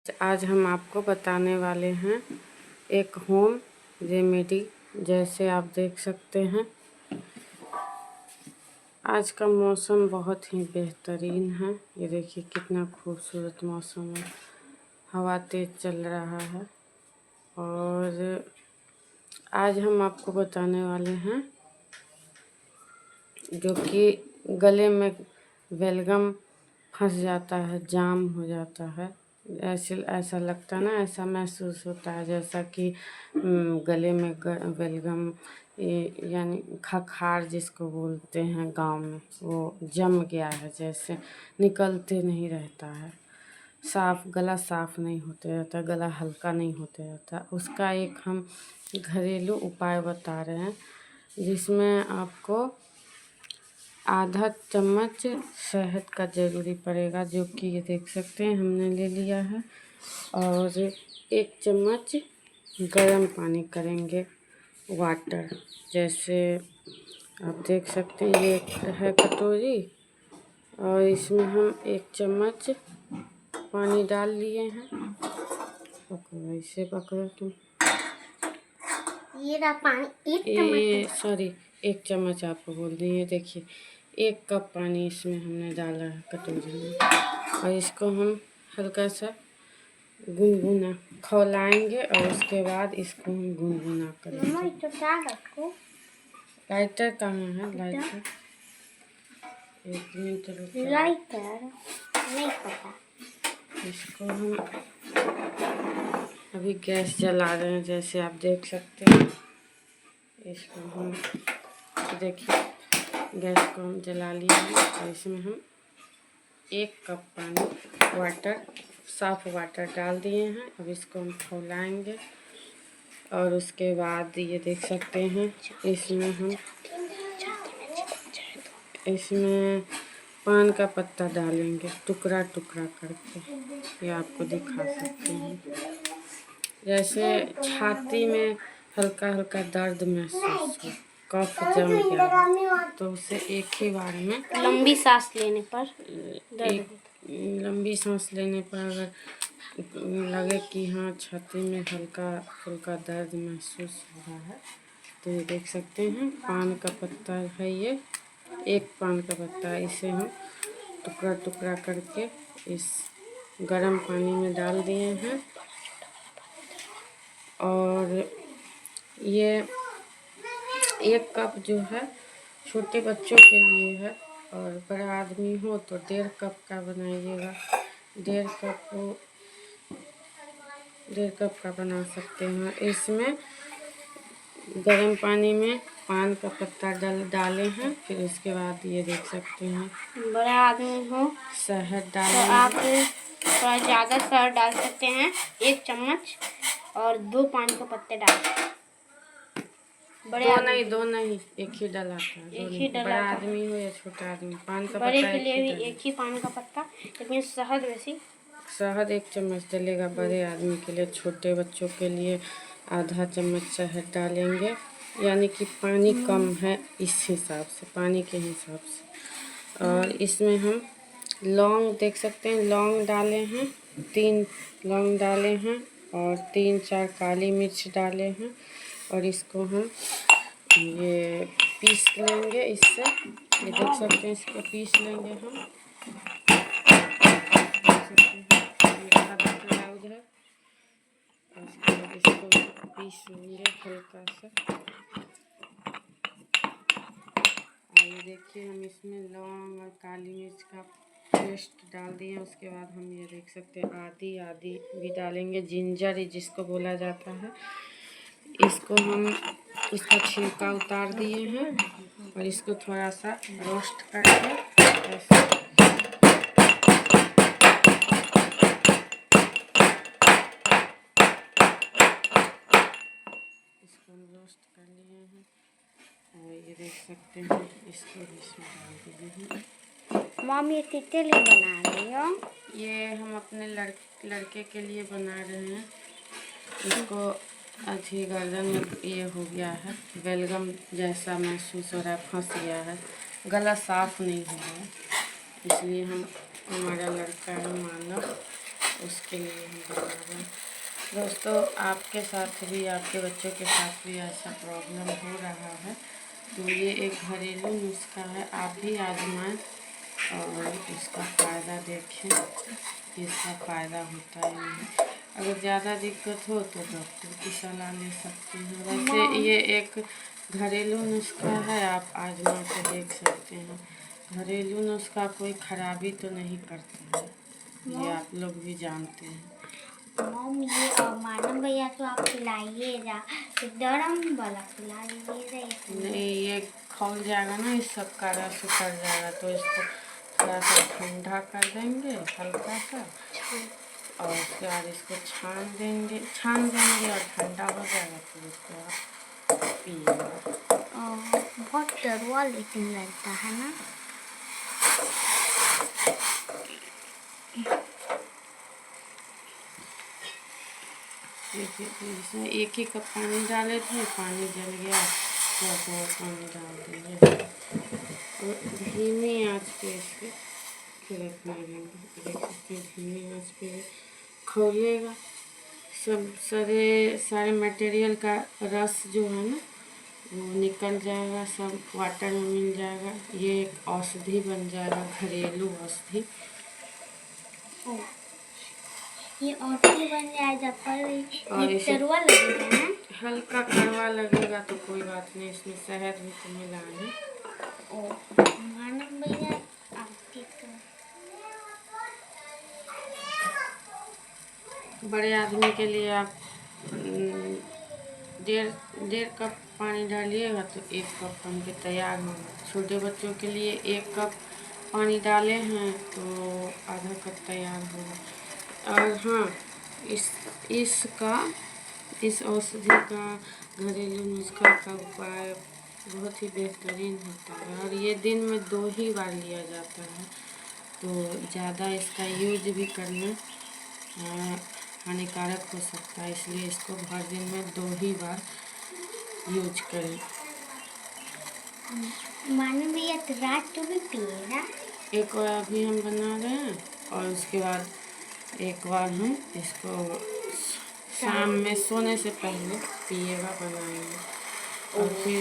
आज हम आपको बताने वाले हैं एक होम रेमेडी। जैसे आप देख सकते हैं, आज का मौसम बहुत ही बेहतरीन है। ये देखिए कितना खूबसूरत मौसम है, हवा तेज चल रहा है। और आज हम आपको बताने वाले हैं जो कि गले में बेलगम फंस जाता है, जाम हो जाता है। ऐसा लगता है ना, ऐसा महसूस होता है जैसा कि गले में बेलगम यानी खखार जिसको बोलते हैं गांव में, वो जम गया है, जैसे निकलते नहीं रहता है, गला साफ नहीं होते रहता, गला हल्का नहीं होते रहता। उसका एक हम घरेलू उपाय बता रहे हैं, जिसमें आपको आधा चम्मच शहद का ज़रूरी पड़ेगा, जो कि ये देख सकते हैं हमने ले लिया है। और 1 चम्मच गर्म पानी करेंगे, वाटर। जैसे आप देख सकते हैं ये है कटोरी, और इसमें हम 1 चम्मच पानी डाल लिए हैं। पकड़ो, इसे पकड़ो तुम। ये रहा पानी, सॉरी 1 चम्मच आपको बोल दी है। देखिए 1 कप पानी इसमें हमने डाला है कटोरी में, और इसको हम हल्का सा गुनगुना खौलाएंगे, और उसके बाद इसको हम गुनगुना करेंगे। लाइटर कहाँ है? लाइटर 1 मिनट रुको। लाइटर नहीं पता। इसको हम अभी गैस जला रहे हैं, जैसे आप देख सकते हैं। इसको हम देखिए गैस को हम जला लिए हैं, और इसमें हम 1 कप पानी साफ़ वाटर डाल दिए हैं। अब इसको हम खौलाएंगे, और उसके बाद ये देख सकते हैं इसमें पान का पत्ता डालेंगे, टुकड़ा टुकड़ा करके। ये आपको दिखा सकते हैं। जैसे छाती में हल्का हल्का दर्द महसूस हो, कफ जम गया, तो उसे एक ही बार में लंबी सांस लेने पर अगर लगे कि हाँ छाती में हल्का हल्का दर्द महसूस हो रहा है, तो ये देख सकते हैं पान का पत्ता है। ये 1 पान का पत्ता, इसे हम टुकड़ा टुकड़ा करके इस गर्म पानी में डाल दिए हैं। और ये 1 कप जो है छोटे बच्चों के लिए है, और बड़ा आदमी हो तो 1.5 कप का बनाइएगा। 1.5 कप का बना सकते हैं। इसमें गर्म पानी में पान का पत्ता डाले हैं, फिर उसके बाद ये देख सकते हैं बड़ा आदमी हो शहद तो डालें। आप थोड़ा ज़्यादा शहद डाल सकते हैं, 1 चम्मच, और 2 पान के पत्ते डाल सकते हैं। दो नहीं, एक ही डाला था। बड़ा आदमी हो या छोटा आदमी, पान का बड़े पत्ता के लिए भी 1 ही पान का पत्ता, लेकिन शहद शहद 1 चम्मच डलेगा बड़े आदमी के लिए। छोटे बच्चों के लिए आधा चम्मच शहद डालेंगे, यानी कि पानी कम है इस हिसाब से, पानी के हिसाब से। और इसमें हम लौंग देख सकते हैं, लौंग डाले हैं, 3 लौंग डाले हैं, और 3-4 काली मिर्च डाले हैं। और इसको हम ये पीस लेंगे इससे। ये देख सकते हैं, इसको पीस लेंगे हम। इसको पीस लेंगे हल्का सा। और ये देखिए हम इसमें लौंग और काली मिर्च का पेस्ट डाल दिए। उसके बाद हम ये देख सकते हैं आदि भी डालेंगे, जिंजर जिसको बोला जाता है। इसको हम इसका छिलका उतार दिए हैं, और इसको थोड़ा सा रोस्ट करके इसको हम रोस्ट कर लिए हैं। और ये देख सकते हैं इसको इसमें डाल दिए हैं। मॉम ये किसके लिए बना रही हो? ये हम अपने लड़के के लिए बना रहे हैं। इसको अभी गर्दन में ये हो गया है, बेलगम जैसा महसूस हो रहा है, फंस गया है, गला साफ नहीं हो रहा है। इसलिए हमारा लड़का है मानव, उसके लिए हम बना रहे हैं। दोस्तों आपके साथ भी, आपके बच्चों के साथ भी ऐसा प्रॉब्लम हो रहा है तो ये एक घरेलू नुस्खा है, आप भी आजमाएं और इसका फ़ायदा देखें कि इसका फ़ायदा होता है नहीं। अगर ज़्यादा दिक्कत हो तो डॉक्टर की सलाह ले सकते हैं। वैसे ये एक घरेलू नुस्खा है, आप आजमा के देख सकते हैं। घरेलू नुस्खा कोई खराबी तो नहीं करता है, ये आप लोग भी जानते हैं। मॉम ये मानव भैया तो आप खिलाइएगा, गरम वाला खिला लीजिएगा। नहीं, ये खौल जाएगा ना, इस सब का रस उतर जाएगा तो इसको थोड़ा सा ठंडा कर देंगे हल्का सा, और उसके बाद इसको छान देंगे और ठंडा हो जाएगा तो इसको आप पिएगा। बहुत कड़वा लेकिन लगता है ना। इसमें 1 ही कप पानी डाले थे, पानी जल गया, थोड़ा सा और पानी डाल दीजिए और धीमी आंच पे इसको रखना है। देख सकते हैं धीमी आंच पे खौलेगा, सब सारे मटेरियल का रस जो है ना वो निकल जाएगा, सब वाटर में मिल जाएगा। ये एक औषधि बन जाएगा, घरेलू औषधि। ये औषधि बन जाएगा पर और ये कड़वा लगेगा ना। हल्का कड़वा लगेगा तो कोई बात नहीं, इसमें शहद भी तो मिला है। मानव भैया आपकी बड़े आदमी के लिए आप 1.5 कप पानी डालिएगा तो 1 कप बन के तैयार होगा। छोटे बच्चों के लिए 1 कप पानी डाले हैं तो आधा कप तैयार होगा। और हाँ, इस औषधि का, घरेलू नुस्खा का उपाय बहुत ही बेहतरीन होता है और ये दिन में 2 ही बार लिया जाता है, तो ज़्यादा इसका यूज भी करना हानिकारक हो सकता है, इसलिए इसको हर दिन में 2 ही बार यूज करें। मानव भैया तो रात को भी पिएगा। एक बार अभी हम बना रहे हैं और उसके बाद एक बार हम इसको शाम में सोने से पहले पिएगा, बनाएंगे और फिर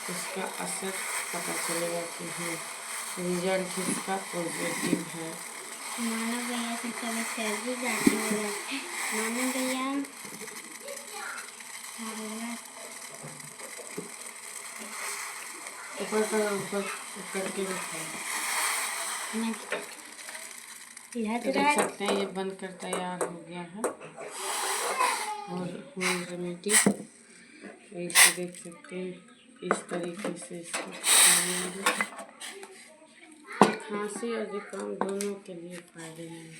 इसका असर पता चलेगा कि हाँ रिजल्ट इसका पॉजिटिव है। मानव भैया से कभी सर्दी जाती है। मानव भैया ऊपर करके रखें। देख सकते हैं ये बनकर तैयार हो गया है और होम रेमेडी इसे देख सकते हैं, इस तरीके से इसको खांसी और जुकाम दोनों के लिए फायदेमंद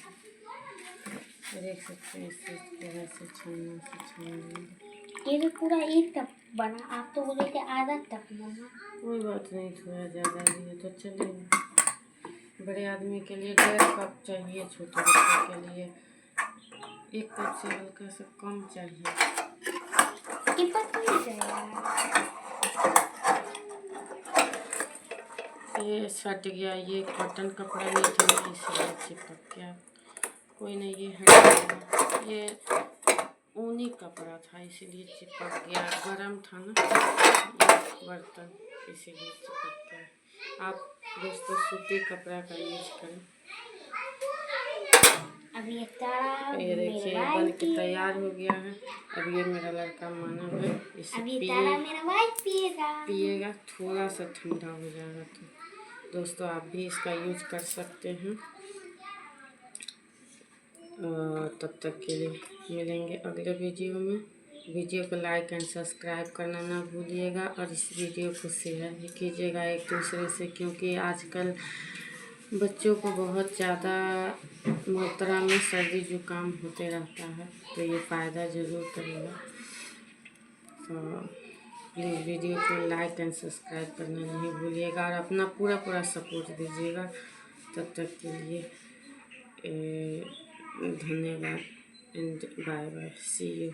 है। देख सकते हैं इसे इस तरह से छान ये तो पूरा 1 कप बना, आप तो बोले थे आधा कप बना। कोई बात नहीं, थोड़ा ज़्यादा भी है तो चलेगा। बड़े आदमी के लिए 1.5 कप चाहिए, छोटे बच्चों के लिए 1 कप से हल्का सा कम चाहिए। ये सट गया, ये कॉटन कपड़ा नहीं था ना इसलिए चिपक गया, कोई नहीं ये हट जाएगा। ये ऊनी कपड़ा था इसीलिए चिपक गया, गरम था ना ये बर्तन इसीलिए चिपक गया। आप दोस्तों सूती कपड़ा का यूज करें। अभी ये देखिए बन के तैयार हो गया है। अब ये मेरा लड़का मानव है, इसे पिएगा, थोड़ा सा ठंडा हो जाएगा तो दोस्तों आप भी इसका यूज कर सकते हैं। तब तक के लिए मिलेंगे अगले वीडियो में। वीडियो को लाइक एंड सब्सक्राइब करना ना भूलिएगा और इस वीडियो को शेयर भी कीजिएगा एक दूसरे से, क्योंकि आजकल बच्चों को बहुत ज़्यादा मात्रा में सर्दी जुकाम होते रहता है, तो ये फ़ायदा ज़रूर करेगा। तो प्लीज़ वीडियो को लाइक एंड सब्सक्राइब करना नहीं भूलिएगा और अपना पूरा सपोर्ट दीजिएगा। तब तक के लिए धन्यवाद and bye bye, see you.